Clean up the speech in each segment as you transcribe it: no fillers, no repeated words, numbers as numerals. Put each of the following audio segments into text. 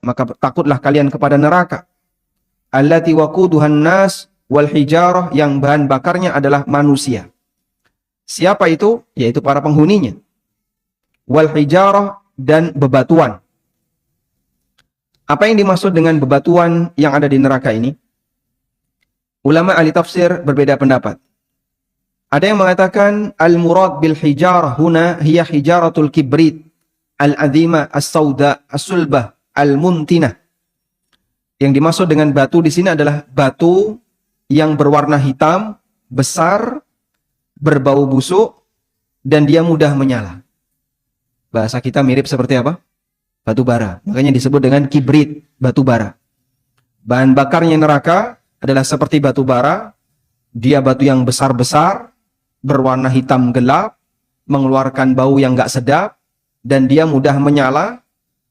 maka takutlah kalian kepada neraka. Allati waquduhan nas wal hijarah, yang bahan bakarnya adalah manusia. Siapa itu? Yaitu para penghuninya. Wal hijarah, dan bebatuan. Apa yang dimaksud dengan bebatuan yang ada di neraka ini? Ulama ahli tafsir berbeda pendapat. Ada yang mengatakan al-murad bil hijarah huna hiya hijaratul kibrit al-azima as-sauda as-sulbah al-muntinah. Yang dimaksud dengan batu di sini adalah batu yang berwarna hitam, besar, berbau busuk, dan dia mudah menyala. Bahasa kita mirip seperti apa? Batu bara. Makanya disebut dengan kibrit, batu bara. Bahan bakarnya neraka adalah seperti batu bara. Dia batu yang besar-besar, berwarna hitam gelap, mengeluarkan bau yang gak sedap, dan dia mudah menyala.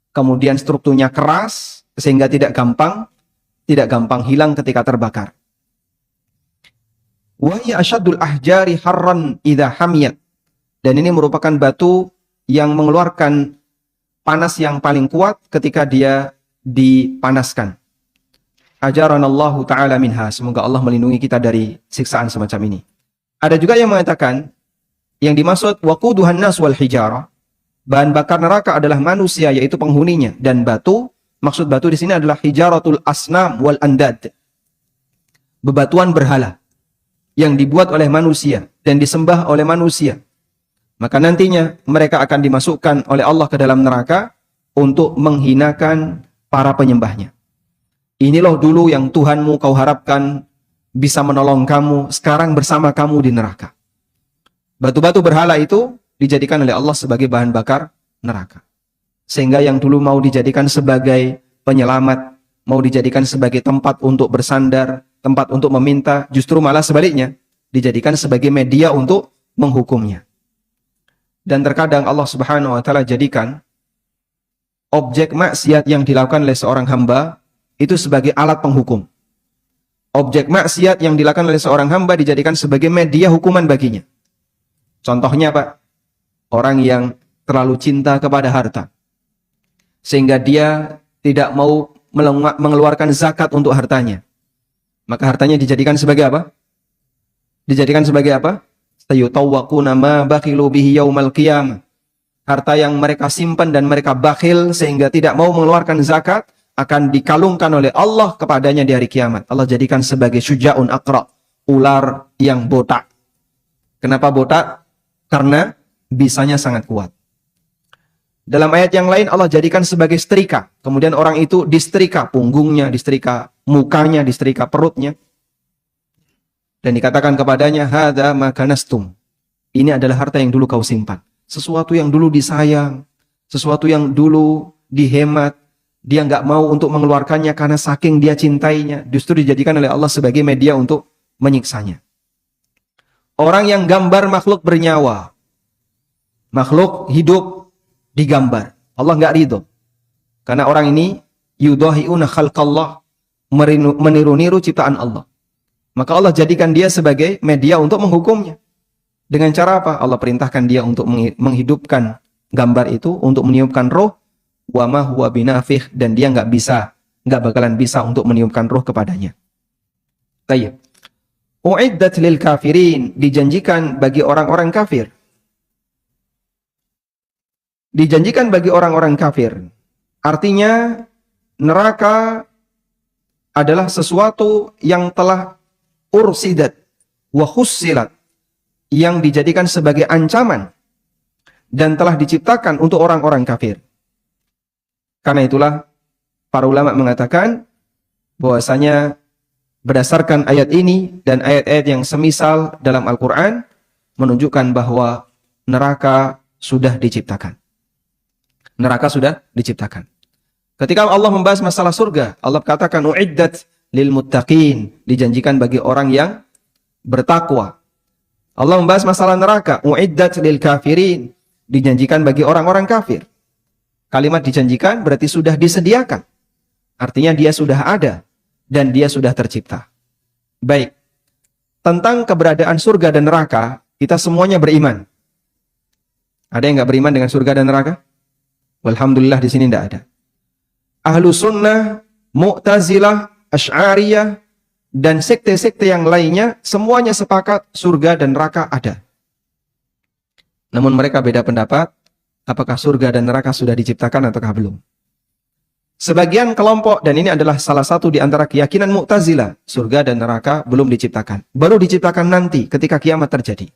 Kemudian strukturnya keras, sehingga tidak gampang hilang ketika terbakar. Wa hiya asyaddul ahjari harran idza hamiyat. Dan ini merupakan batu yang mengeluarkan panas yang paling kuat ketika dia dipanaskan. Ajaranallahu ta'ala minha. Semoga Allah melindungi kita dari siksaan semacam ini. Ada juga yang mengatakan, yang dimaksud waquduhan nas wal hijarah, bahan bakar neraka adalah manusia, yaitu penghuninya, dan batu. Maksud batu di sini adalah hijaratul asnam wal andad. Bebatuan berhala yang dibuat oleh manusia dan disembah oleh manusia. Maka nantinya mereka akan dimasukkan oleh Allah ke dalam neraka untuk menghinakan para penyembahnya. Ini loh dulu yang Tuhanmu kau harapkan bisa menolong kamu, sekarang bersama kamu di neraka. Batu-batu berhala itu dijadikan oleh Allah sebagai bahan bakar neraka. Sehingga yang dulu mau dijadikan sebagai penyelamat, mau dijadikan sebagai tempat untuk bersandar, tempat untuk meminta, justru malah sebaliknya, dijadikan sebagai media untuk menghukumnya. Dan terkadang Allah Subhanahu wa Ta'ala jadikan objek maksiat yang dilakukan oleh seorang hamba itu sebagai alat penghukum. Objek maksiat yang dilakukan oleh seorang hamba dijadikan sebagai media hukuman baginya. Contohnya Pak, orang yang terlalu cinta kepada harta, sehingga dia tidak mau mengeluarkan zakat untuk hartanya. Maka hartanya dijadikan sebagai apa? Dijadikan sebagai apa? Sayutawwaquna ma bakhilu bihi yaumal qiyamah. Harta yang mereka simpan dan mereka bakhil sehingga tidak mau mengeluarkan zakat akan dikalungkan oleh Allah kepadanya di hari kiamat. Allah jadikan sebagai syuja'un aqra, ular yang botak. Kenapa botak? Karena bisanya sangat kuat. Dalam ayat yang lain Allah jadikan sebagai setrika. Kemudian orang itu disetrika punggungnya, disetrika mukanya, disetrika perutnya. Dan dikatakan kepadanya, hadza ma kanastum. Ini adalah harta yang dulu kau simpan. Sesuatu yang dulu disayang, sesuatu yang dulu dihemat, dia nggak mau untuk mengeluarkannya karena saking dia cintainya, justru dijadikan oleh Allah sebagai media untuk menyiksanya. Orang yang gambar makhluk bernyawa, makhluk hidup digambar, Allah nggak ridho. Karena orang ini yudahi'una khalqallah, meniru-niru ciptaan Allah. Maka Allah jadikan dia sebagai media untuk menghukumnya. Dengan cara apa? Allah perintahkan dia untuk menghidupkan gambar itu, untuk meniupkan roh, wa ma huwa binafikh, dan dia nggak bakalan bisa untuk meniupkan roh kepadanya. Baik. Uiddat lil kafirin, dijanjikan bagi orang-orang kafir. Dijanjikan bagi orang-orang kafir. Artinya neraka adalah sesuatu yang telah ursidat wa khussilat, yang dijadikan sebagai ancaman dan telah diciptakan untuk orang-orang kafir. Karena itulah para ulama mengatakan bahwasanya berdasarkan ayat ini dan ayat-ayat yang semisal dalam Al-Quran menunjukkan bahwa neraka sudah diciptakan. Neraka sudah diciptakan. Ketika Allah membahas masalah surga, Allah katakan uiddat lil muttaqin, dijanjikan bagi orang yang bertakwa. Allah membahas masalah neraka, uiddat lil kafirin, dijanjikan bagi orang-orang kafir. Kalimat dijanjikan berarti sudah disediakan. Artinya dia sudah ada dan dia sudah tercipta. Baik. Tentang keberadaan surga dan neraka, kita semuanya beriman. Ada yang nggak beriman dengan surga dan neraka? Alhamdulillah di sini tidak ada. Ahlu sunnah, Mu'tazilah, Asy'ariyah, dan sekte-sekte yang lainnya, semuanya sepakat surga dan neraka ada. Namun mereka beda pendapat, apakah surga dan neraka sudah diciptakan ataukah belum. Sebagian kelompok, dan ini adalah salah satu di antara keyakinan Mu'tazilah, surga dan neraka belum diciptakan. Baru diciptakan nanti ketika kiamat terjadi.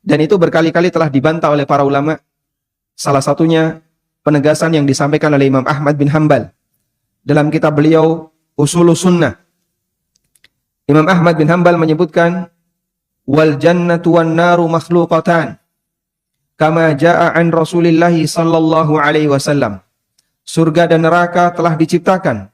Dan itu berkali-kali telah dibantah oleh para ulama. Salah satunya penegasan yang disampaikan oleh Imam Ahmad bin Hanbal dalam kitab beliau Ushulus Sunnah. Imam Ahmad bin Hanbal menyebutkan, wal jannatu wan naru makhluqatan kama jaa an Rasulillah sallallahu alaihi wasallam. Surga dan neraka telah diciptakan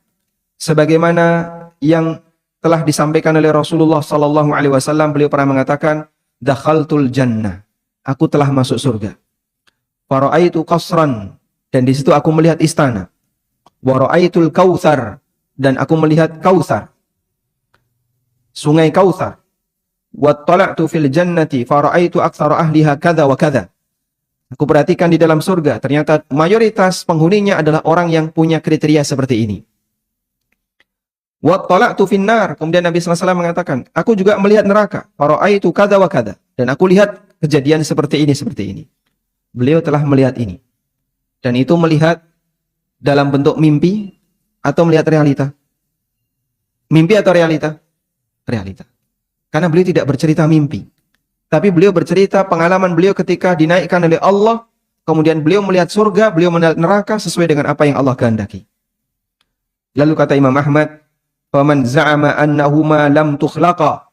sebagaimana yang telah disampaikan oleh Rasulullah sallallahu alaihi wasallam. Beliau pernah mengatakan, dakhaltul jannah, aku telah masuk surga. Wa ra'aitu qasran, dan di situ aku melihat istana. Wa ra'aitul kautsar, dan aku melihat Kautsar, sungai Kautsar. Wa tala'tu fil jannati fa ra'aitu aktsara ahliha kadza wa kadza. Aku perhatikan di dalam surga, ternyata mayoritas penghuninya adalah orang yang punya kriteria seperti ini. Wa tala'tu finnar, kemudian Nabi sallallahu alaihi wasallam mengatakan, aku juga melihat neraka, fa ra'aitu kadza wa kadza, dan aku lihat kejadian seperti ini. Beliau telah melihat ini. Dan itu melihat dalam bentuk mimpi atau melihat realita? Mimpi atau realita? Realita. Karena beliau tidak bercerita mimpi. Tapi beliau bercerita pengalaman beliau ketika dinaikkan oleh Allah. Kemudian beliau melihat surga, beliau melihat neraka sesuai dengan apa yang Allah kehendaki. Lalu kata Imam Ahmad, "Faman za'ama annahuma lam tukhlaqa."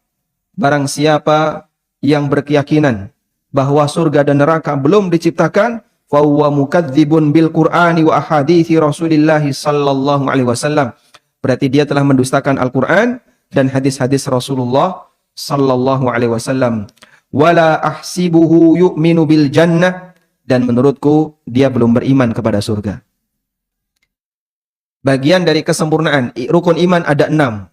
Barang siapa yang berkeyakinan bahwa surga dan neraka belum diciptakan, fa huwa mukadzibun bil Qur'ani wa ahadithi Rasulillah sallallahu alaihi wasallam. Berarti dia telah mendustakan Al-Qur'an dan hadis-hadis Rasulullah sallallahu alaihi wasallam. Wala ahsibuhu yu'minu bil jannah, dan menurutku dia belum beriman kepada surga. Bagian dari kesempurnaan rukun iman ada 6.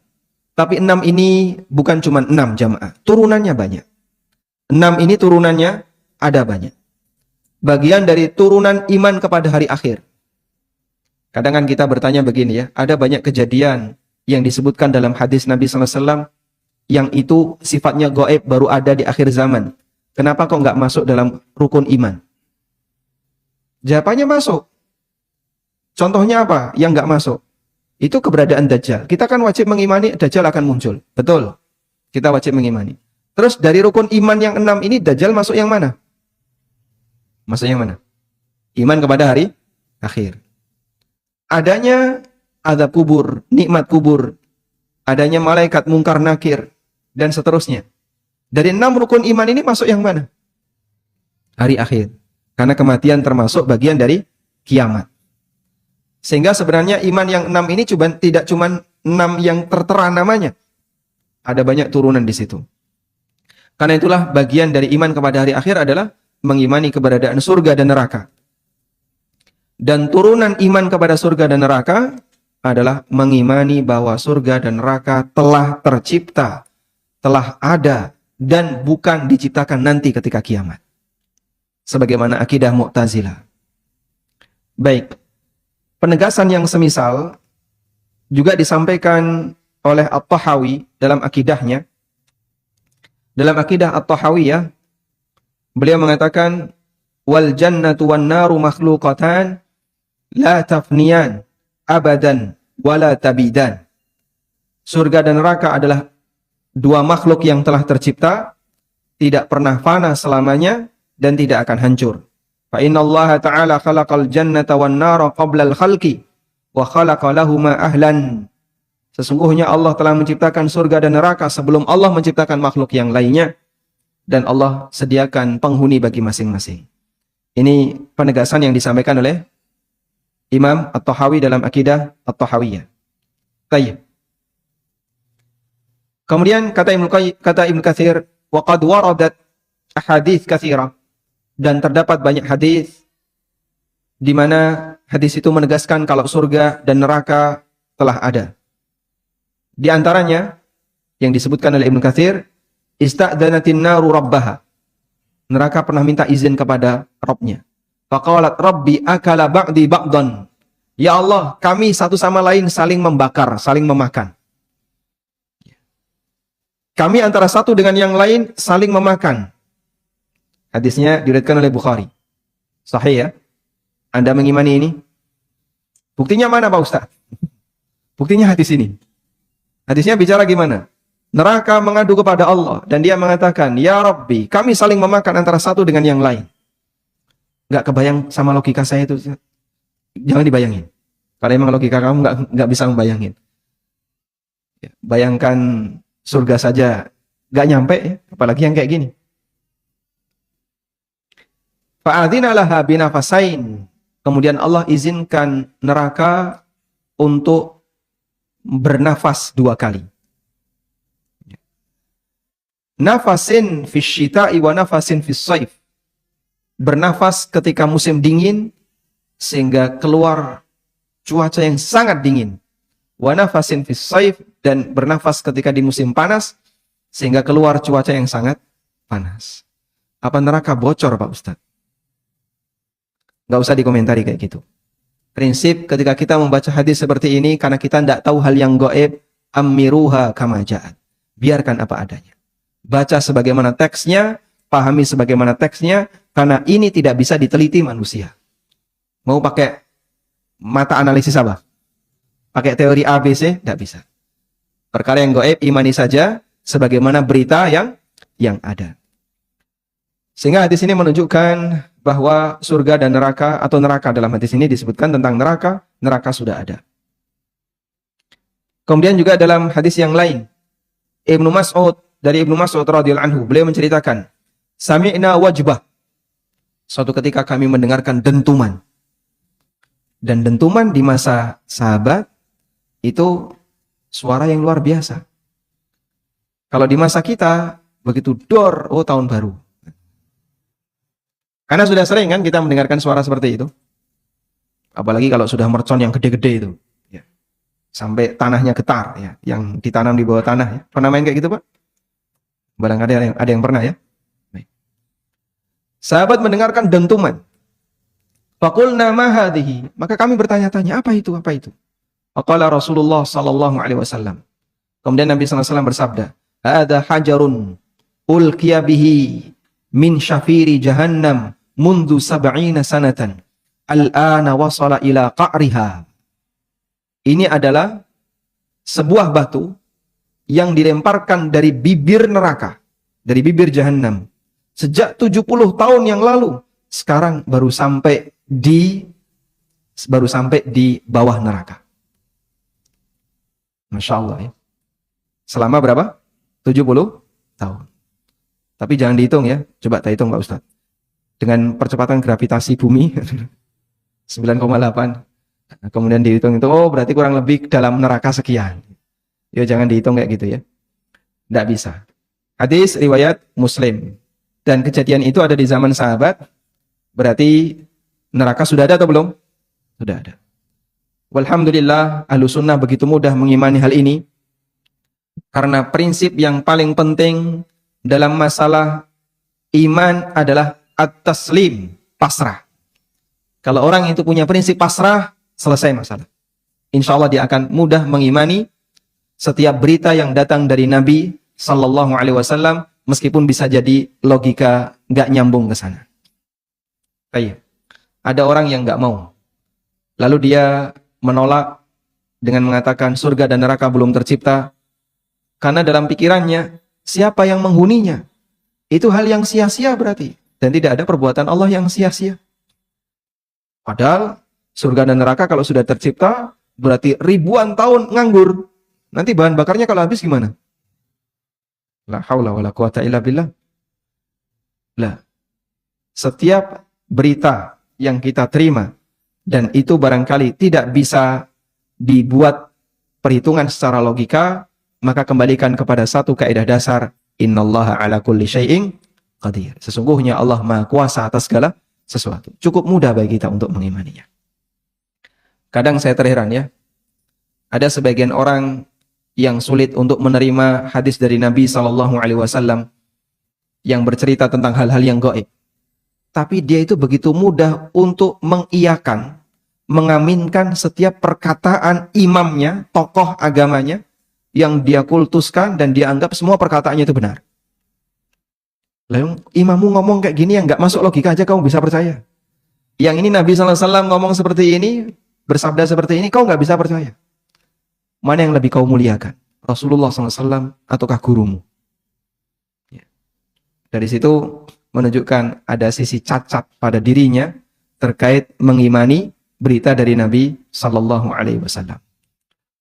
Tapi 6 ini bukan cuma 6 jamaah, turunannya banyak. 6 ini turunannya ada banyak. Bagian dari turunan iman kepada hari akhir. Kadang kan kita bertanya begini ya, ada banyak kejadian yang disebutkan dalam hadis Nabi sallallahu alaihi wasallam yang itu sifatnya gaib, baru ada di akhir zaman. Kenapa kok nggak masuk dalam rukun iman? Jawabannya masuk. Contohnya apa yang nggak masuk? Itu keberadaan Dajjal. Kita kan wajib mengimani Dajjal akan muncul. Betul. Kita wajib mengimani. Terus dari rukun iman yang 6 ini Dajjal masuk yang mana? Masuk yang mana? Iman kepada hari akhir. Adanya azab kubur, nikmat kubur. Adanya malaikat mungkar nakir. Dan seterusnya. Dari 6 rukun iman ini masuk yang mana? Hari akhir. Karena kematian termasuk bagian dari kiamat. Sehingga sebenarnya iman yang 6 ini tidak cuma 6 yang tertera namanya. Ada banyak turunan di situ. Karena itulah bagian dari iman kepada hari akhir adalah mengimani keberadaan surga dan neraka. Dan turunan iman kepada surga dan neraka adalah mengimani bahwa surga dan neraka telah tercipta, telah ada, dan bukan diciptakan nanti ketika kiamat. Sebagaimana akidah Mu'tazilah. Baik. Penegasan yang semisal juga disampaikan oleh At-Tahawi dalam akidahnya. Dalam akidah At-Tahawiyah, beliau mengatakan, wal jannatu wan naru makhluqatan la tafniyan abadan wala tabidan. Surga dan neraka adalah 2 makhluk yang telah tercipta, tidak pernah fana selamanya dan tidak akan hancur. Fa innallaha ta'ala khalaqal jannata wan nara qabla al-khalqi wa khalaqa lahuma ahlan. Sesungguhnya Allah telah menciptakan surga dan neraka sebelum Allah menciptakan makhluk yang lainnya, dan Allah sediakan penghuni bagi masing-masing. Ini penegasan yang disampaikan oleh Imam At-Tahawi dalam akidah At-Tahawiyah. Baik. Kemudian kata Ibnu Katsir, wa qad waradat ahadits katsira, dan terdapat banyak hadis di mana hadis itu menegaskan kalau surga dan neraka telah ada. Di antaranya yang disebutkan oleh Ibnu Katsir, ista'dzanatin naru rabbaha. Neraka pernah minta izin kepada Rabbnya. Faqalat rabbi akala ba'di ba'dan. Ya Allah, kami satu sama lain saling membakar, saling memakan. Kami antara satu dengan yang lain saling memakan. Hadisnya diriwayatkan oleh Bukhari. Sahih ya? Anda mengimani ini? Buktinya mana Pak Ustaz? Buktinya hadis ini. Hadisnya bicara gimana? Neraka mengadu kepada Allah dan dia mengatakan, "Ya Rabbi, kami saling memakan antara satu dengan yang lain." Nggak kebayang sama logika saya itu. Jangan dibayangin. Karena emang logika kamu nggak bisa membayangin. Bayangkan surga saja nggak nyampe ya, apalagi yang kayak gini. Fa'adzina laha binafasain. Kemudian Allah izinkan neraka untuk bernafas 2 kali. Nafasin fis syita'i wa nafasin fis shaif. Bernafas ketika musim dingin sehingga keluar cuaca yang sangat dingin. Wa nafasin fis shaif, dan bernafas ketika di musim panas sehingga keluar cuaca yang sangat panas. Apa neraka bocor Pak Ustaz? Nggak usah dikomentari kayak gitu. Prinsip ketika kita membaca hadis seperti ini, karena kita tidak tahu hal yang gaib, amiruha kama ja'at. Biarkan apa adanya. Baca sebagaimana teksnya, pahami sebagaimana teksnya, karena ini tidak bisa diteliti manusia. Mau pakai mata analisis apa? Pakai teori ABC? Tidak bisa. Perkara yang gaib, imani saja sebagaimana berita yang ada. Sehingga hadis ini menunjukkan bahwa surga dan neraka, atau neraka dalam hadis ini disebutkan tentang neraka, neraka sudah ada. Kemudian juga dalam hadis yang lain, dari Ibnu Mas'ud radhiyallahu anhu, beliau menceritakan, sami'na wajbah. Suatu ketika kami mendengarkan dentuman. Dan dentuman di masa sahabat itu suara yang luar biasa. Kalau di masa kita begitu dor, oh tahun baru. Karena sudah sering kan kita mendengarkan suara seperti itu. Apalagi kalau sudah mercon yang gede-gede itu. Ya. Sampai tanahnya getar ya, yang ditanam di bawah tanah ya. Pernah main kayak gitu Pak? Barangkali ada yang pernah ya. Baik. Sahabat mendengarkan dentuman. Faqulna ma hadhihi. Maka kami bertanya-tanya, apa itu? Apa itu? Faqala Rasulullah sallallahu alaihi wasallam. Kemudian Nabi sallallahu alaihi wasallam bersabda, "Hadza hajarun ulqiya bihi min syafiri jahannam mundu 70 sanatan. Al-ana wasala ila qa'riha." Ini adalah sebuah batu yang dilemparkan dari bibir neraka, dari bibir jahanam. Sejak 70 tahun yang lalu, sekarang baru sampai di bawah neraka. Masya Allah ya. Selama berapa? 70 tahun. Tapi jangan dihitung ya. Coba tak hitung Pak Ustaz. Dengan percepatan gravitasi bumi 9,8. Kemudian dihitung itu, oh berarti kurang lebih dalam neraka sekian. Ya jangan dihitung kayak gitu ya. Tidak bisa. Hadis riwayat Muslim. Dan kejadian itu ada di zaman sahabat. Berarti neraka sudah ada atau belum? Sudah ada. Walhamdulillah, ahlu sunnah begitu mudah mengimani hal ini. Karena prinsip yang paling penting dalam masalah iman adalah at-taslim, pasrah. Kalau orang itu punya prinsip pasrah, selesai masalah. Insya Allah dia akan mudah mengimani setiap berita yang datang dari Nabi Sallallahu Alaihi Wasallam, meskipun bisa jadi logika nggak nyambung ke sana. Kayak ada orang yang nggak mau, lalu dia menolak dengan mengatakan surga dan neraka belum tercipta, karena dalam pikirannya siapa yang menghuninya itu hal yang sia-sia berarti, dan tidak ada perbuatan Allah yang sia-sia. Padahal surga dan neraka kalau sudah tercipta berarti ribuan tahun nganggur. Nanti bahan bakarnya kalau habis gimana? La haula wala quwata illa billah. Lah, setiap berita yang kita terima dan itu barangkali tidak bisa dibuat perhitungan secara logika, maka kembalikan kepada satu kaidah dasar, innallaha ala kulli syai'in qadir. Sesungguhnya Allah Maha Kuasa atas segala sesuatu. Cukup mudah bagi kita untuk mengimaninya. Kadang saya terheran ya, ada sebagian orang yang sulit untuk menerima hadis dari Nabi Sallallahu Alaihi Wasallam yang bercerita tentang hal-hal yang gaib. Tapi dia itu begitu mudah untuk mengiyakan mengaminkan setiap perkataan imamnya, tokoh agamanya, yang dia kultuskan dan dia anggap semua perkataannya itu benar. Lalu imammu ngomong kayak gini yang nggak masuk logika aja kamu bisa percaya. Yang ini Nabi SAW ngomong seperti ini, bersabda seperti ini, kau nggak bisa percaya. Mana yang lebih kau muliakan? Rasulullah SAW ataukah gurumu? Ya. Dari situ menunjukkan ada sisi cacat pada dirinya terkait mengimani berita dari Nabi SAW.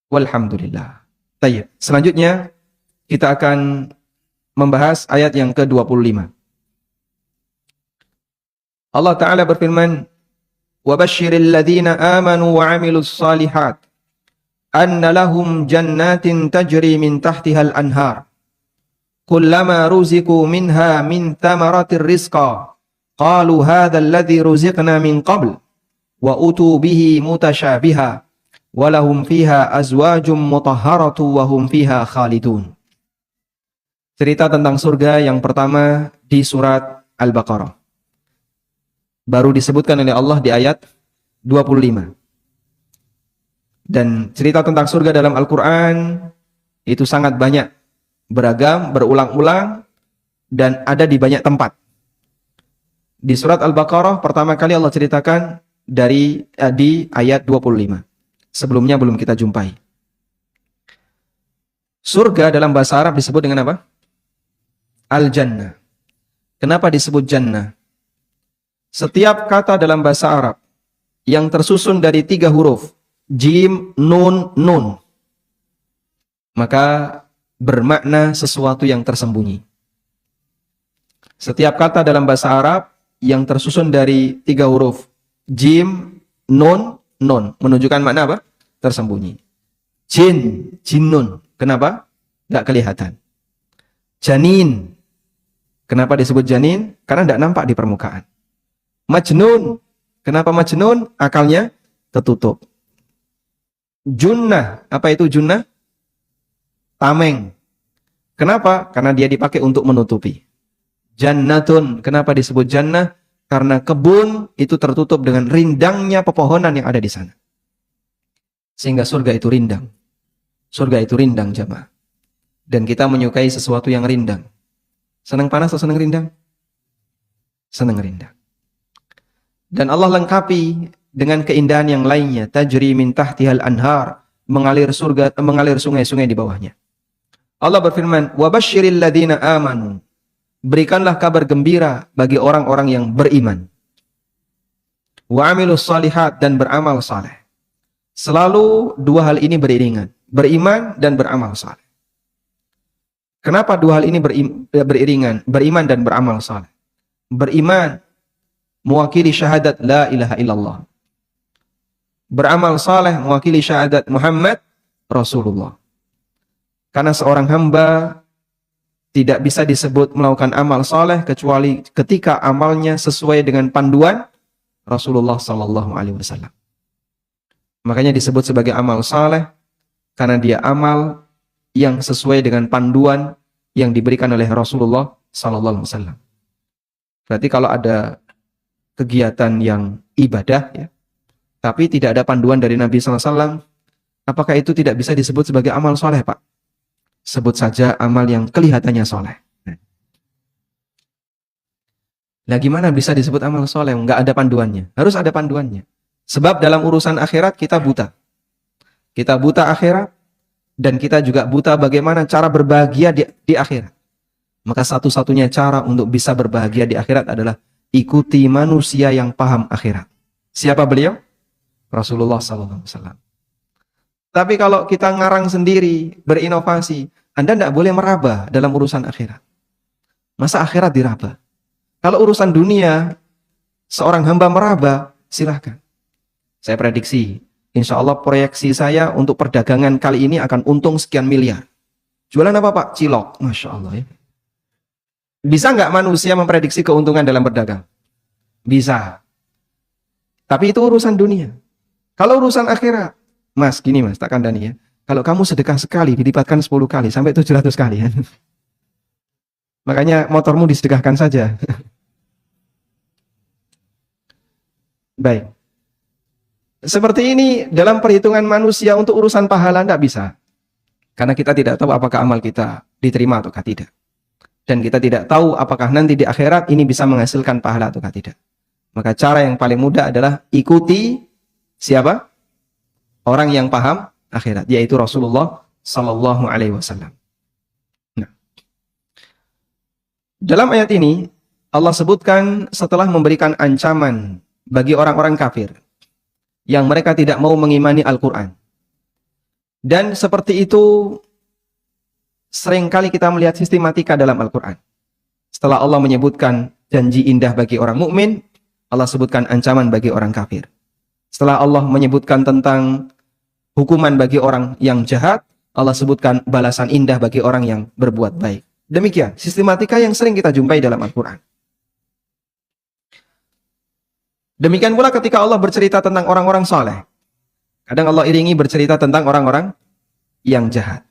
Walhamdulillah. Tayyib. Selanjutnya kita akan membahas ayat yang ke-25. Allah Ta'ala berfirman, وَبَشِّرِ الَّذِينَ آمَنُوا وَعَمِلُوا الصَّالِحَاتِ أَنَّ لَهُمْ جَنَّاتٍ تَجْرِي مِنْ تَحْتِهَا الْأَنْهَارِ كُلَّمَا رُزِقُوا مِنْهَا مِنْ ثَمَرَةٍ رِزْقًا قَالُوا هَذَا الَّذِي رُزِقْنَا مِنْ قَبْلُ وَأُتُوا بِهِ مُتَشَابِهًا وَلَهُمْ فِيهَا أَزْوَاجٌ مُطَهَّرَةٌ وَهُمْ فِيهَا خَالِدُونَ. Cerita tentang surga yang pertama di surat Al-Baqarah. Baru disebutkan oleh Allah di ayat 25. Dan cerita tentang surga dalam Al-Quran itu sangat banyak, beragam, berulang-ulang, dan ada di banyak tempat. Di surat Al-Baqarah pertama kali Allah ceritakan di ayat 25. Sebelumnya belum kita jumpai. Surga dalam bahasa Arab disebut dengan apa? Al-Jannah. Kenapa disebut Jannah? Setiap kata dalam bahasa Arab yang tersusun dari 3 huruf, jim, nun, nun, maka bermakna sesuatu yang tersembunyi. Setiap kata dalam bahasa Arab yang tersusun dari 3 huruf, jim, nun, nun, menunjukkan makna apa? Tersembunyi. Jin, jinnun. Kenapa? Nggak kelihatan. Janin. Kenapa disebut janin? Karena tidak nampak di permukaan. Majnun. Kenapa majnun? Akalnya tertutup. Junnah. Apa itu junnah? Tameng. Kenapa? Karena dia dipakai untuk menutupi. Jannatun. Kenapa disebut jannah? Karena kebun itu tertutup dengan rindangnya pepohonan yang ada di sana. Sehingga surga itu rindang. Surga itu rindang, jamaah. Dan kita menyukai sesuatu yang rindang. Senang panas atau senang rindang? Senang rindang. Dan Allah lengkapi dengan keindahan yang lainnya. Tajri min tahtihal anhar. Mengalir sungai-sungai di bawahnya. Allah berfirman, وَبَشِّرِ الَّذِينَ آمَنُوا. Berikanlah kabar gembira bagi orang-orang yang beriman. وَعَمِلُوا الصَّالِحَاتِ. Dan beramal saleh. Selalu 2 hal ini beriringan. Beriman dan beramal saleh. Kenapa 2 hal ini beriringan? Beriman dan beramal saleh. Beriman mewakili syahadat la ilaha illallah. Beramal saleh mewakili syahadat Muhammad Rasulullah. Karena seorang hamba tidak bisa disebut melakukan amal saleh kecuali ketika amalnya sesuai dengan panduan Rasulullah sallallahu alaihi wasallam. Makanya disebut sebagai amal saleh karena dia amal yang sesuai dengan panduan yang diberikan oleh Rasulullah sallallahu alaihi wasallam. Berarti kalau ada kegiatan yang ibadah ya, tapi tidak ada panduan dari Nabi sallallahu alaihi wasallam, apakah itu tidak bisa disebut sebagai amal soleh, Pak? Sebut saja amal yang kelihatannya soleh. Nah, gimana bisa disebut amal soleh? Nggak ada panduannya. Harus ada panduannya. Sebab dalam urusan akhirat kita buta. Kita buta akhirat, dan kita juga buta bagaimana cara berbahagia di akhirat. Maka satu-satunya cara untuk bisa berbahagia di akhirat adalah ikuti manusia yang paham akhirat. Siapa beliau? Rasulullah SAW. Tapi kalau kita ngarang sendiri, berinovasi, Anda tidak boleh meraba dalam urusan akhirat. Masa akhirat diraba? Kalau urusan dunia, seorang hamba meraba, silahkan. Saya prediksi, insya Allah proyeksi saya untuk perdagangan kali ini akan untung sekian miliar. Jualan apa, Pak? Cilok. Masya Allah ya. Bisa nggak manusia memprediksi keuntungan dalam berdagang? Bisa. Tapi itu urusan dunia. Kalau urusan akhirat, Mas, gini Mas, tak kandani ya. Kalau kamu sedekah sekali, dilipatkan 10 kali, sampai 700 kali. Ya. Makanya motormu disedekahkan saja. Baik. Seperti ini dalam perhitungan manusia untuk urusan pahala tidak bisa. Karena kita tidak tahu apakah amal kita diterima atau tidak. Dan kita tidak tahu apakah nanti di akhirat ini bisa menghasilkan pahala atau tidak. Maka cara yang paling mudah adalah ikuti siapa? Orang yang paham akhirat, yaitu Rasulullah sallallahu alaihi wasallam. Nah, dalam ayat ini Allah sebutkan setelah memberikan ancaman bagi orang-orang kafir yang mereka tidak mau mengimani Al-Quran. Dan seperti itu seringkali kita melihat sistematika dalam Al-Quran. Setelah Allah menyebutkan janji indah bagi orang mukmin, Allah sebutkan ancaman bagi orang kafir. Setelah Allah menyebutkan tentang hukuman bagi orang yang jahat, Allah sebutkan balasan indah bagi orang yang berbuat baik. Demikian sistematika yang sering kita jumpai dalam Al-Quran. Demikian pula ketika Allah bercerita tentang orang-orang saleh. Kadang Allah iringi bercerita tentang orang-orang yang jahat.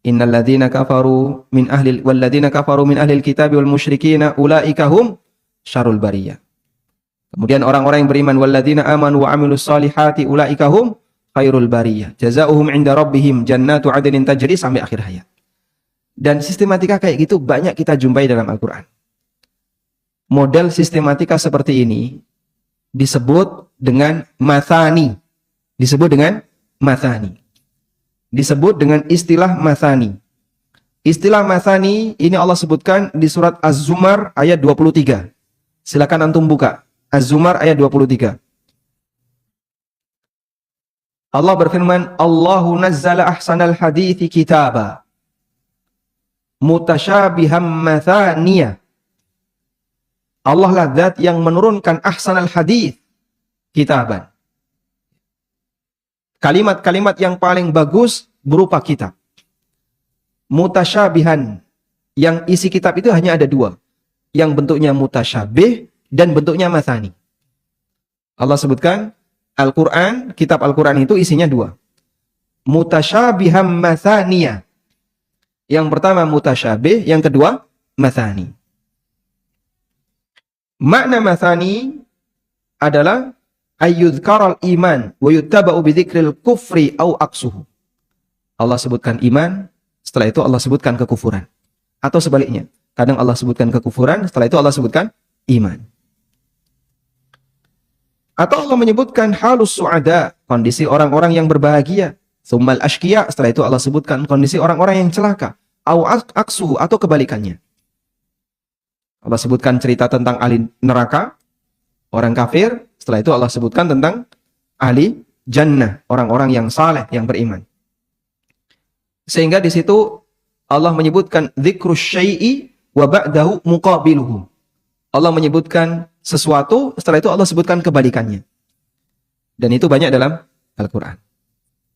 Innal ladzina kafaru min ahli wal ladzina kafaru min ahlil kitabi wal musyrikina ulaika hum syarrul bariyah. Kemudian orang-orang yang beriman wal ladzina amanu wa amilus solihati ulaika hum khairul bariyah. Jazaohum 'inda rabbihim jannatu 'adnin tajri sampai akhir hayat. Dan sistematika kayak gitu banyak kita jumpai dalam Al-Qur'an. Model sistematika seperti ini disebut dengan mathani. Disebut dengan mathani. Disebut dengan istilah mathani. Istilah mathani ini Allah sebutkan di surat Az-Zumar ayat 23. Silakan antum buka. Az-Zumar ayat 23. Allah berfirman, Allahu nazzala ahsanal hadithi kitaba mutashabiham mathaniya. Allah lah zat yang menurunkan ahsanal hadith kitaban. Kalimat-kalimat yang paling bagus berupa kitab. Mutasyabihan. Yang isi kitab itu hanya ada dua. Yang bentuknya mutasyabih dan bentuknya mathani. Allah sebutkan Al-Quran, kitab Al-Quran itu isinya dua. Mutasyabiham mathaniya. Yang pertama mutasyabih, yang kedua mathani. Makna mathani adalah ayyudhkaral iman wa yuttaba'u bidzikril kufri au aksuhu. Allah sebutkan iman, setelah itu Allah sebutkan kekufuran. Atau sebaliknya, kadang Allah sebutkan kekufuran, setelah itu Allah sebutkan iman. Atau Allah menyebutkan halus su'ada, kondisi orang-orang yang berbahagia. Tsummal ashqiya, setelah itu Allah sebutkan kondisi orang-orang yang celaka. Au aksuhu, atau kebalikannya. Allah sebutkan cerita tentang ahli neraka, orang kafir. Setelah itu Allah sebutkan tentang ahli jannah, orang-orang yang saleh, yang beriman. Sehingga di situ Allah menyebutkan dzikrus syai'i wa ba'dahu muqabiluhu. Allah menyebutkan sesuatu, setelah itu Allah sebutkan kebalikannya. Dan itu banyak dalam Al-Quran.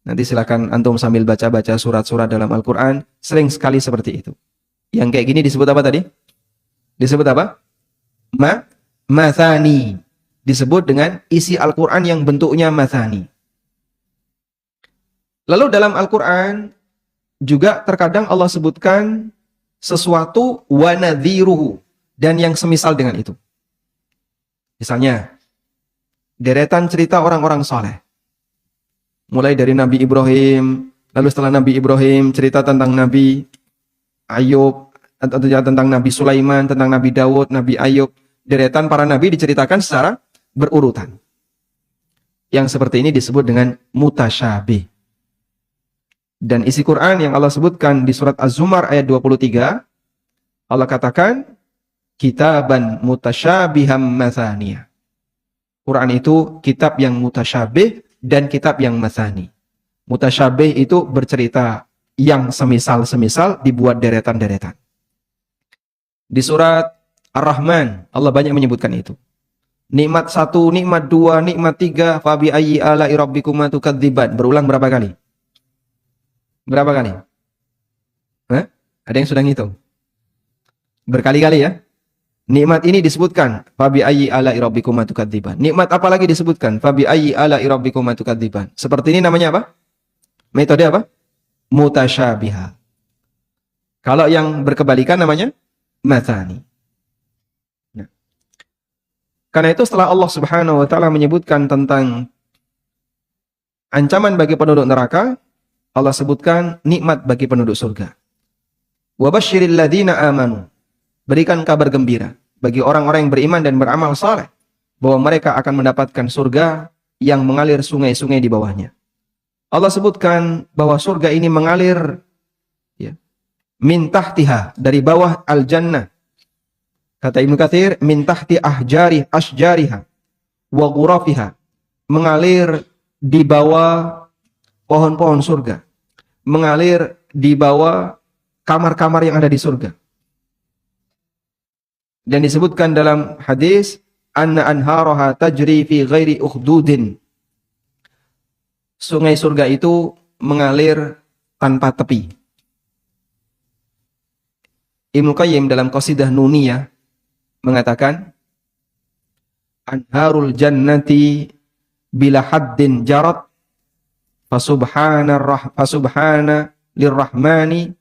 Nanti silakan antum sambil baca-baca surat-surat dalam Al-Quran, sering sekali seperti itu. Yang kayak gini disebut apa tadi? Disebut apa? Mathani. Disebut dengan isi Al-Quran yang bentuknya mathani. Lalu dalam Al-Quran juga terkadang Allah sebutkan sesuatu wa nadhiruhu, dan yang semisal dengan itu. Misalnya, deretan cerita orang-orang saleh. Mulai dari Nabi Ibrahim, lalu setelah Nabi Ibrahim cerita tentang Nabi Ayub, atau tentang Nabi Sulaiman, tentang Nabi Daud, Nabi Ayub. Deretan para nabi diceritakan secara berurutan. Yang seperti ini disebut dengan mutasyabih. Dan isi Quran yang Allah sebutkan di surat Az-Zumar ayat 23, Allah katakan, kitaban mutasyabiham mathaniya. Quran itu kitab yang mutasyabih dan kitab yang mathani. Mutasyabih itu bercerita yang semisal-semisal dibuat deretan-deretan. Di surat Ar-Rahman, Allah banyak menyebutkan itu. Nikmat 1, nikmat 2, nikmat 3, fabi ayyi ala'i rabbikuma tukadziban. Berulang berapa kali? Berapa kali? Hah? Ada yang sudah ngitung? Berkali-kali ya? Nikmat ini disebutkan, fabi ayyi ala'i rabbikuma tukadziban. Nikmat apa lagi disebutkan? Fabi ayyi ala'i rabbikuma tukadziban. Seperti ini namanya apa? Metode apa? Mutasyabiha. Kalau yang berkebalikan namanya mathani. Nah. Karena itu setelah Allah Subhanahu wa taala menyebutkan tentang ancaman bagi penduduk neraka, Allah sebutkan nikmat bagi penduduk surga. Wa basyiril ladzina amanu. Berikan kabar gembira bagi orang-orang yang beriman dan beramal saleh bahwa mereka akan mendapatkan surga yang mengalir sungai-sungai di bawahnya. Allah sebutkan bahwa surga ini mengalir ya, min tahtiha, dari bawah al-jannah. Kata Ibnu Katsir, min tahti asjariha wa ghurafiha, mengalir di bawah pohon-pohon surga, mengalir di bawah kamar-kamar yang ada di surga. Dan disebutkan dalam hadis, anna anharaha tajri fi ghairi ukhdudin. Sungai surga itu mengalir tanpa tepi. Ibnu Qayyim dalam Qasidah Nuniyah mengatakan, anharul jannati bila haddin jarat fasubhana lirrahmani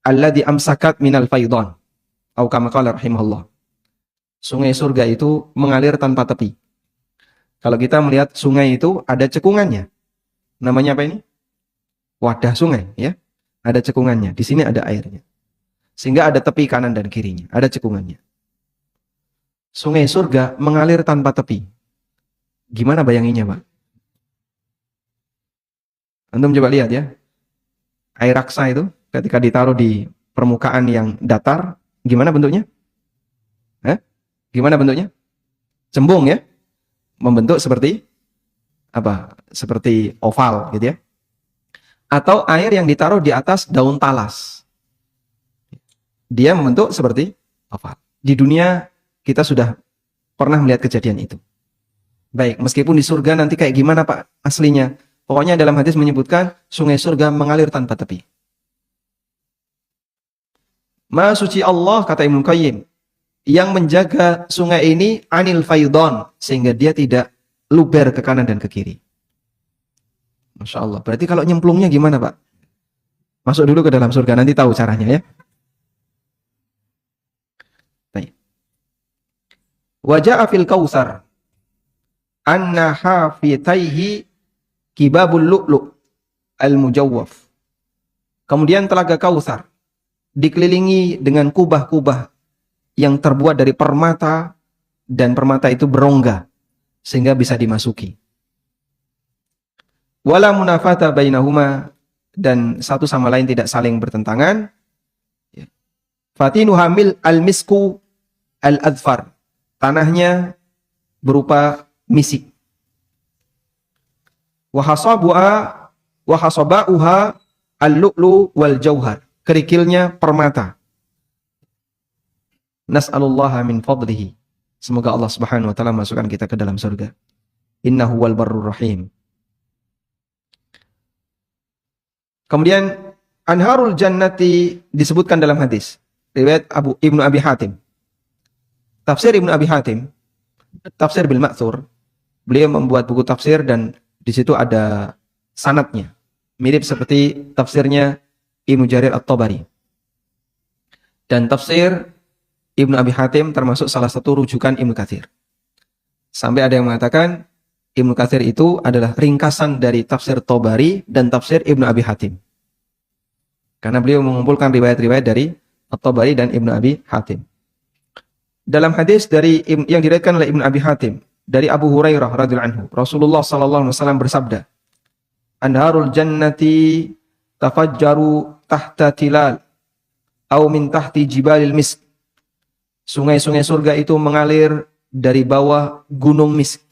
alladhi amsakat minal faidan. Atau kama qala rahimahullah. Sungai surga itu mengalir tanpa tepi. Kalau kita melihat sungai itu ada cekungannya. Namanya apa ini? Wadah sungai, ya. Ada cekungannya. Di sini ada airnya. Sehingga ada tepi kanan dan kirinya. Ada cekungannya. Sungai surga mengalir tanpa tepi. Gimana bayanginnya, Pak? Antum coba lihat ya. Air raksa itu ketika ditaruh di permukaan yang datar, gimana bentuknya? Gimana bentuknya? Cembung ya? Membentuk seperti apa? Seperti oval gitu ya. Atau air yang ditaruh di atas daun talas. Dia membentuk seperti oval. Di dunia kita sudah pernah melihat kejadian itu. Baik, meskipun di surga nanti kayak gimana Pak aslinya? Pokoknya dalam hadis menyebutkan sungai surga mengalir tanpa tepi. Maha suci Allah, kata Ibnu Qayyim, yang menjaga sungai ini anil faidon, sehingga dia tidak luber ke kanan dan ke kiri. Masya Allah. Berarti kalau nyemplungnya gimana Pak? Masuk dulu ke dalam surga, nanti tahu caranya ya. Baik. Waja'a fil kautsar anna hafitaihi kibabul lu'lu' al-mujawwaf. Kemudian telaga Kautsar dikelilingi dengan kubah-kubah yang terbuat dari permata, dan permata itu berongga sehingga bisa dimasuki. Wala munafata bainahuma, dan satu sama lain tidak saling bertentangan. Fatinu hamil al-misku al-adfar, tanahnya berupa misik. Wahasabauha al-lu'lu wal jauhar, kerikilnya permata. Nas'alullaha min fadlihi, semoga Allah Subhanahu wa taala masukkan kita ke dalam surga. Innahu wal barrur rahim. Kemudian anharul jannati disebutkan dalam hadis riwayat Ibnu Abi Hatim. Tafsir Ibnu Abi Hatim, Tafsir bil Ma'thur, beliau membuat buku tafsir dan di situ ada sanadnya, mirip seperti tafsirnya Ibnu Jarir At-Tabari. Dan tafsir Ibnu Abi Hatim termasuk salah satu rujukan Ibnu Katsir. Sampai ada yang mengatakan Ibnu Katsir itu adalah ringkasan dari tafsir Tabari dan tafsir Ibnu Abi Hatim. Karena beliau mengumpulkan riwayat-riwayat dari At-Tabari dan Ibnu Abi Hatim. Dalam hadis yang diriwayatkan oleh Ibnu Abi Hatim dari Abu Hurairah radhiyallahu anhu, Rasulullah sallallahu alaihi wasallam bersabda, "Anharul jannati tafajjaru tahta tilal au min tahti jibalil misk." Sungai-sungai surga itu mengalir dari bawah gunung misk.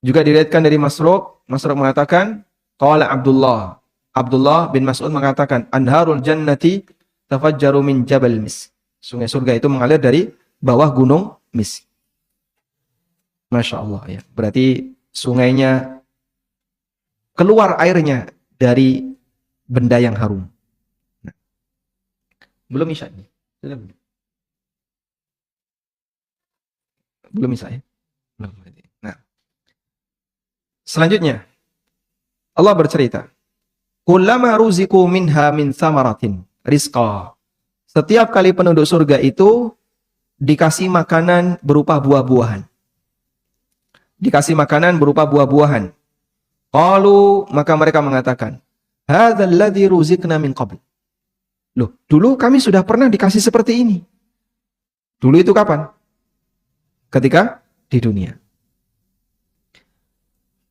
Juga diriwayatkan dari Masruq mengatakan, qala Abdullah bin Mas'ud mengatakan, anharul jannati tafajjaru min jabal misk. Sungai surga itu mengalir dari bawah gunung misk. Masya Allah ya. Berarti sungainya keluar airnya dari benda yang harum. Nah, belum isya ini. Belum isya ya. Belum. Nah, selanjutnya Allah bercerita, kullama ruziqu minha min thamaratin rizqa. Setiap kali penduduk surga itu dikasih makanan berupa buah-buahan. dikasih makanan berupa buah-buahan. Qalu, maka mereka mengatakan, hadzal ladzi ruziqna min qabl. Loh, dulu kami sudah pernah dikasih seperti ini. Dulu itu kapan? Ketika di dunia.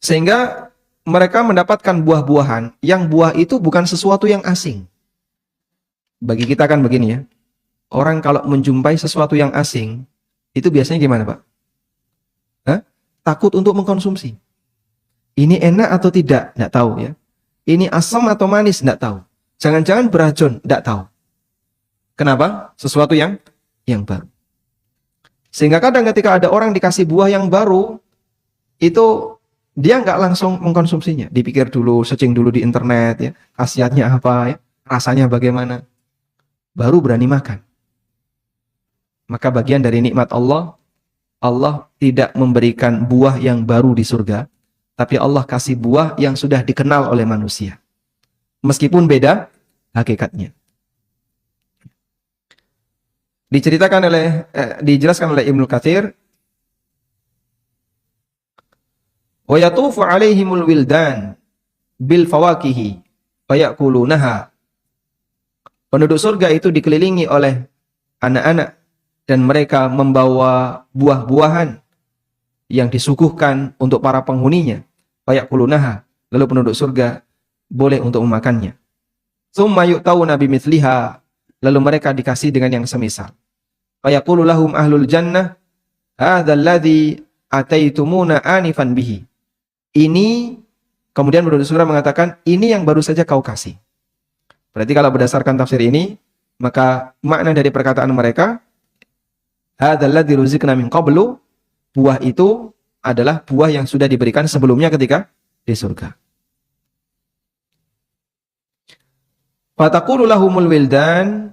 Sehingga mereka mendapatkan buah-buahan yang buah itu bukan sesuatu yang asing. Bagi kita kan begini ya. Orang kalau menjumpai sesuatu yang asing, itu biasanya gimana, Pak? Hah? Takut untuk mengkonsumsi. Ini enak atau tidak? Tidak tahu ya. Ini asam atau manis? Tidak tahu. Jangan-jangan beracun? Tidak tahu. Kenapa? Sesuatu yang baru. Sehingga kadang ketika ada orang dikasih buah yang baru, itu dia nggak langsung mengkonsumsinya. Dipikir dulu, searching dulu di internet ya, khasiatnya apa ya, rasanya bagaimana. Baru berani makan. Maka bagian dari nikmat Allah, Allah tidak memberikan buah yang baru di surga, tapi Allah kasih buah yang sudah dikenal oleh manusia. Meskipun beda hakikatnya. Dijelaskan oleh Ibnu Katsir, wa yatufu alaihimul wildan bil fawakihi fayakulunaha. Penduduk surga itu dikelilingi oleh anak-anak dan mereka membawa buah-buahan yang disuguhkan untuk para penghuninya. Fayakulunaha, lalu penduduk surga boleh untuk memakannya. Tsumma yu'tauna bimithliha, lalu mereka dikasih dengan yang semisal. Fayaqulu lahum ahlul jannah, hadzal ladzi ataitumuna anifan bihi. Ini, kemudian penduduk surga mengatakan, ini yang baru saja kau kasih. Berarti kalau berdasarkan tafsir ini, maka makna dari perkataan mereka, hadzal ladzi ruziqna min qablu, buah itu adalah buah yang sudah diberikan sebelumnya ketika di surga. Fataqulu lahumul wildan,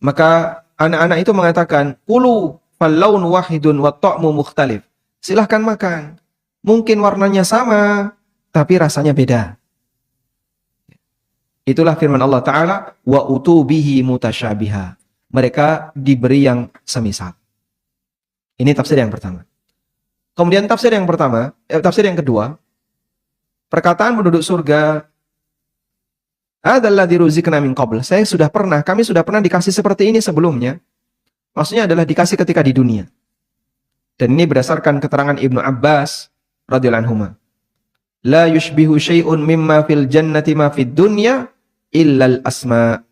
maka anak-anak itu mengatakan, kulu fallaun wahidun wa ta'mu mukhtalif. Silahkan makan. Mungkin warnanya sama, tapi rasanya beda. Itulah firman Allah Ta'ala, wa utubihi mutasyabiha. Mereka diberi yang semisal. Ini tafsir yang pertama. Kemudian tafsir yang kedua, perkataan penduduk surga, adzalladzi ruziqna min qabl. Kami sudah pernah dikasih seperti ini sebelumnya. Maksudnya adalah dikasih ketika di dunia. Dan ini berdasarkan keterangan Ibnu Abbas radhiyallahu anhu. La yushbihu syai'un mimma fil jannati ma fid dunya illal asma.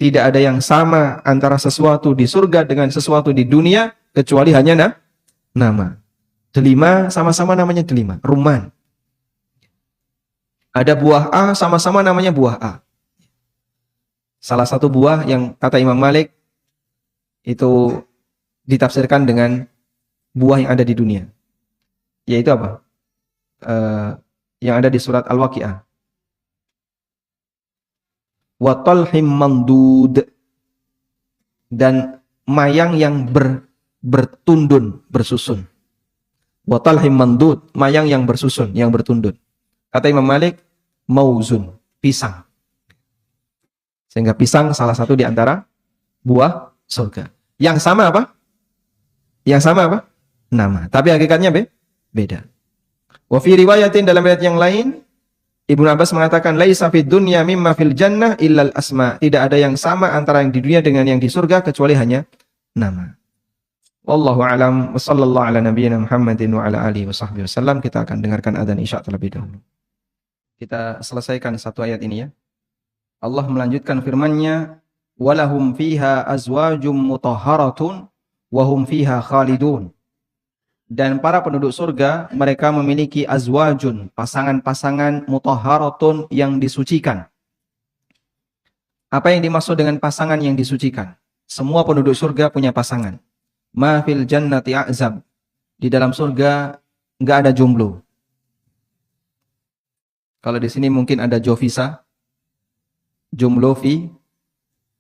Tidak ada yang sama antara sesuatu di surga dengan sesuatu di dunia kecuali hanya nama. Delima sama-sama namanya delima, rumman. Ada buah A sama-sama namanya buah A. Salah satu buah yang kata Imam Malik itu ditafsirkan dengan buah yang ada di dunia. Yaitu apa? Yang ada di surat Al-Waqi'ah. Wa talhim mandud, dan mayang yang bertundun, bersusun. Wa talhim mandud, mayang yang bersusun, yang bertundun. Kata Imam Malik, mauzun, pisang. Sehingga pisang salah satu di antara buah surga. Yang sama apa? Yang sama apa? Nama. Tapi hakikatnya beda. Wa fi riwayatin, dalam riwayat yang lain, Ibnu Abbas mengatakan, laisa fid dunya mimma fil jannah illal asma. Tidak ada yang sama antara yang di dunia dengan yang di surga kecuali hanya nama. Wallahu a'lam wa sallallahu ala nabiyyina Muhammadin wa ala alihi wa sahbihi wasallam. Kita akan dengarkan adzan Isya terlebih dahulu. Kita selesaikan satu ayat ini ya. Allah melanjutkan firman-Nya, walahum fiha azwajum mutahharatun wa hum fiha khalidun. Dan para penduduk surga, mereka memiliki azwajun, pasangan-pasangan mutahharatun yang disucikan. Apa yang dimaksud dengan pasangan yang disucikan? Semua penduduk surga punya pasangan. Ma fil jannati a'zab. Di dalam surga enggak ada jomblo. Kalau di sini mungkin ada Jovisa.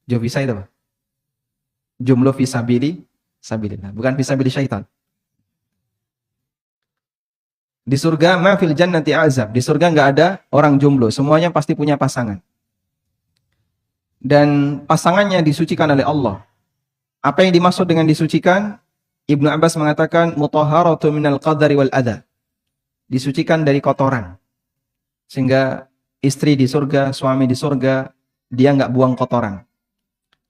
Jovisa itu apa? Jomblo fi sabilillah, bukan fi sabili syaitan. Di surga ma fil jannati a'zab. Di surga enggak ada orang jomblo, semuanya pasti punya pasangan. Dan pasangannya disucikan oleh Allah. Apa yang dimaksud dengan disucikan? Ibnu Abbas mengatakan mutahharatu minal qadari wal adha. Disucikan dari kotoran. Sehingga istri di surga, suami di surga, dia enggak buang kotoran.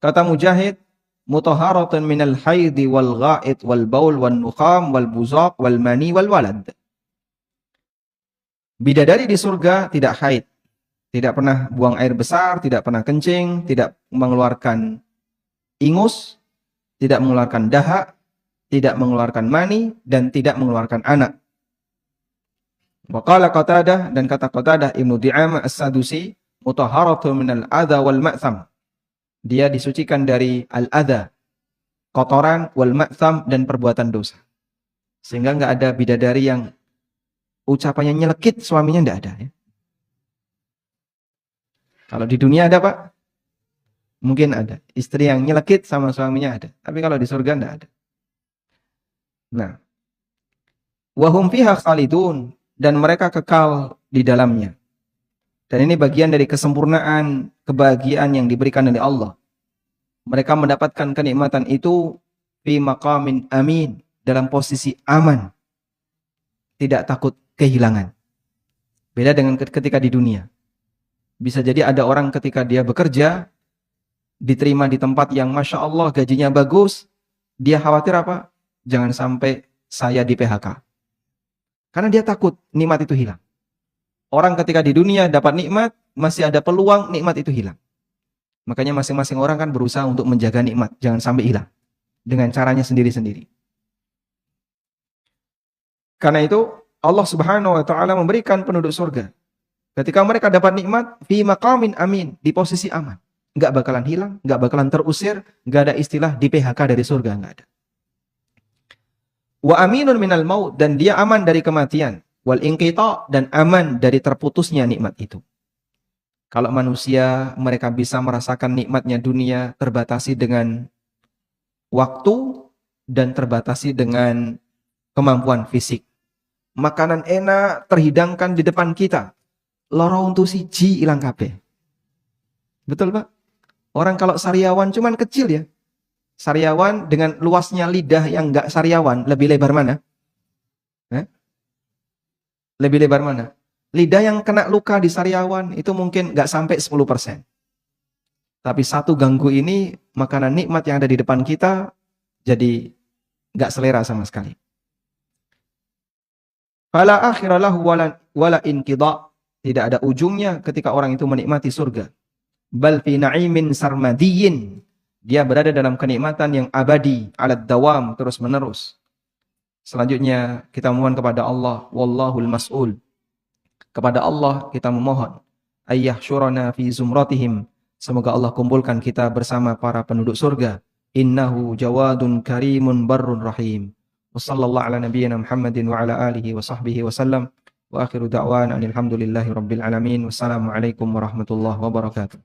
Kata Mujahid, mutahharatun minal haidi wal ghaid wal baul wal nukham wal buzaq wal mani wal walad. Bidadari di surga tidak haid, tidak pernah buang air besar, tidak pernah kencing, tidak mengeluarkan ingus, tidak mengeluarkan dahak, tidak mengeluarkan mani, dan tidak mengeluarkan anak. Waqala Qatadah, dan kata Qatadah Ibnu Di'amah As-Sadusi, mutahharatun minal adha wal ma'tham. Dia disucikan dari al-adha, kotoran, wal ma'tham, dan perbuatan dosa. Sehingga enggak ada bidadari yang ucapannya nyelekit suaminya, enggak ada. Ya. Kalau di dunia ada, Pak? Mungkin ada. Istri yang nyelekit sama suaminya ada. Tapi kalau di surga enggak ada. Nah. Wahum fiha khalidun. Dan mereka kekal di dalamnya. Dan ini bagian dari kesempurnaan, kebahagiaan yang diberikan oleh Allah. Mereka mendapatkan kenikmatan itu fi maqamin amin, dalam posisi aman. Tidak takut kehilangan. Beda dengan ketika di dunia. Bisa jadi ada orang ketika dia bekerja, diterima di tempat yang Masya Allah gajinya bagus, dia khawatir apa? Jangan sampai saya di PHK. Karena dia takut nikmat itu hilang. Orang ketika di dunia dapat nikmat, masih ada peluang nikmat itu hilang. Makanya masing-masing orang kan berusaha untuk menjaga nikmat, jangan sampai hilang. Dengan caranya sendiri-sendiri. Karena itu, Allah Subhanahu wa Ta'ala memberikan penduduk surga. Ketika mereka dapat nikmat, fi maqamin amin, di posisi aman. Enggak bakalan hilang, enggak bakalan terusir, enggak ada istilah di PHK dari surga, enggak ada. Wa aminun minal maut, dan dia aman dari kematian. Wal inqita, dan aman dari terputusnya nikmat itu. Kalau manusia mereka bisa merasakan nikmatnya dunia terbatasi dengan waktu dan terbatasi dengan kemampuan fisik. Makanan enak terhidangkan di depan kita. Loro untuk siji ilang kabeh. Betul, Pak? Orang kalau sariawan cuman kecil ya. Sariawan dengan luasnya lidah yang enggak sariawan, lebih lebar mana? Lebih lebar mana? Lidah yang kena luka di sariawan itu mungkin enggak sampai 10%. Tapi satu ganggu ini, makanan nikmat yang ada di depan kita jadi enggak selera sama sekali. Fala akhiralahu wala inqidha. Tidak ada ujungnya ketika orang itu menikmati surga. Bal fi na'imin sarmadiyin. Dia berada dalam kenikmatan yang abadi, alad dawam, terus menerus. Selanjutnya kita memohon kepada Allah, wallahul mas'ul. Kepada Allah kita memohon, ayyahsyurana fi zumratihim. Semoga Allah kumpulkan kita bersama para penduduk surga. Innahu jawadun karimun barrun rahim. Wassallallahu ala nabiyyina Muhammadin wa ala alihi wa sahbihi wa sallam. Wa akhiru da'wana alhamdulillahi rabbil alamin. Wassalamualaikum warahmatullahi wabarakatuh.